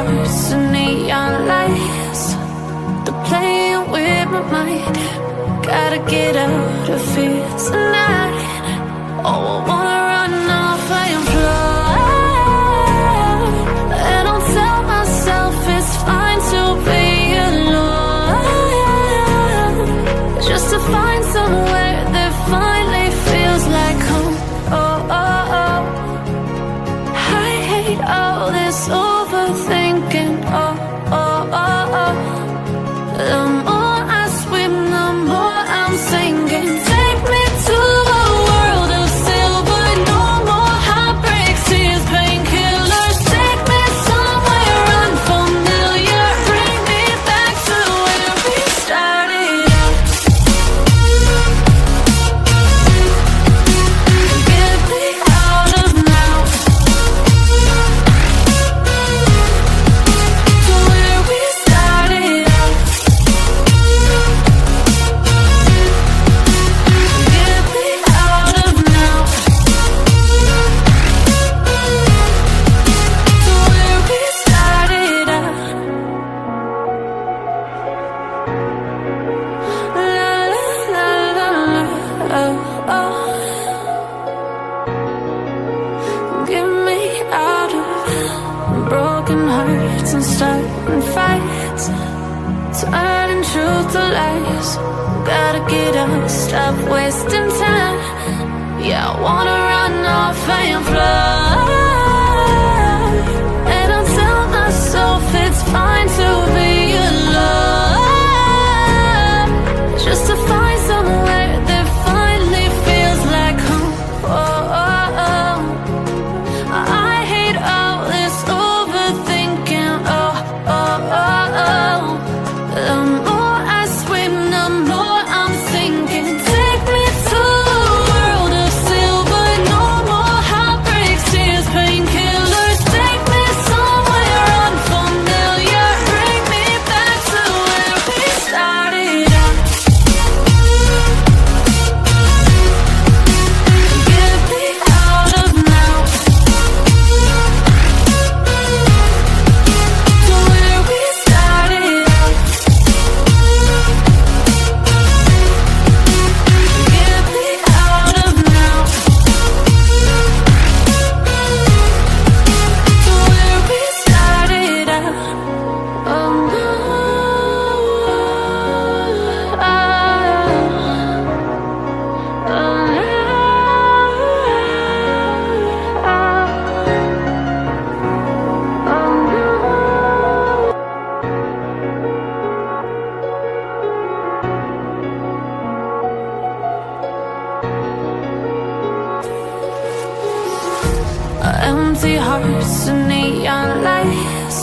hearts and neon lights, they're playing with my mind. Gotta get out of here tonight. Oh, I wanna run off and fly, and I'll tell myself it's fine to be alone, just to find somewhere that finally feels like home. Oh, oh, oh. I hate all this overthinking. Oh, oh, oh, oh. The more I swim, the more I'm sinking. Take me to a world of silver, no more heartbreaks, tears, painkillers. Take me somewhere unfamiliar, bring me back to where we started out. Get me out of now, to where we started out. Get me out of now, to where we started out. La la la la, oh, oh. Get me out of broken hearts and starting fights, turning truth to lies. Gotta get up, stop wasting time. Yeah, I wanna run off and fly, and I'll tell myself it's fine to be alone, just to find somewhere that finally feels like home. Oh, oh, oh. I hate all this overthinking. Oh, oh, oh, oh. The more I swim, the more I'm sinking. Take me to a world of silver, no more heartbreaks, tears, painkillers. Take me somewhere unfamiliar, bring me back to where we started out. Get me out of now, to where we started out. Get me out of now, to where we started out. Oh no, oh, empty hearts and neon lights,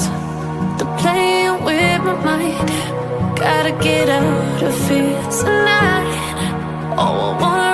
they're playing with my mind. Gotta get out of here tonight. Oh, I wanna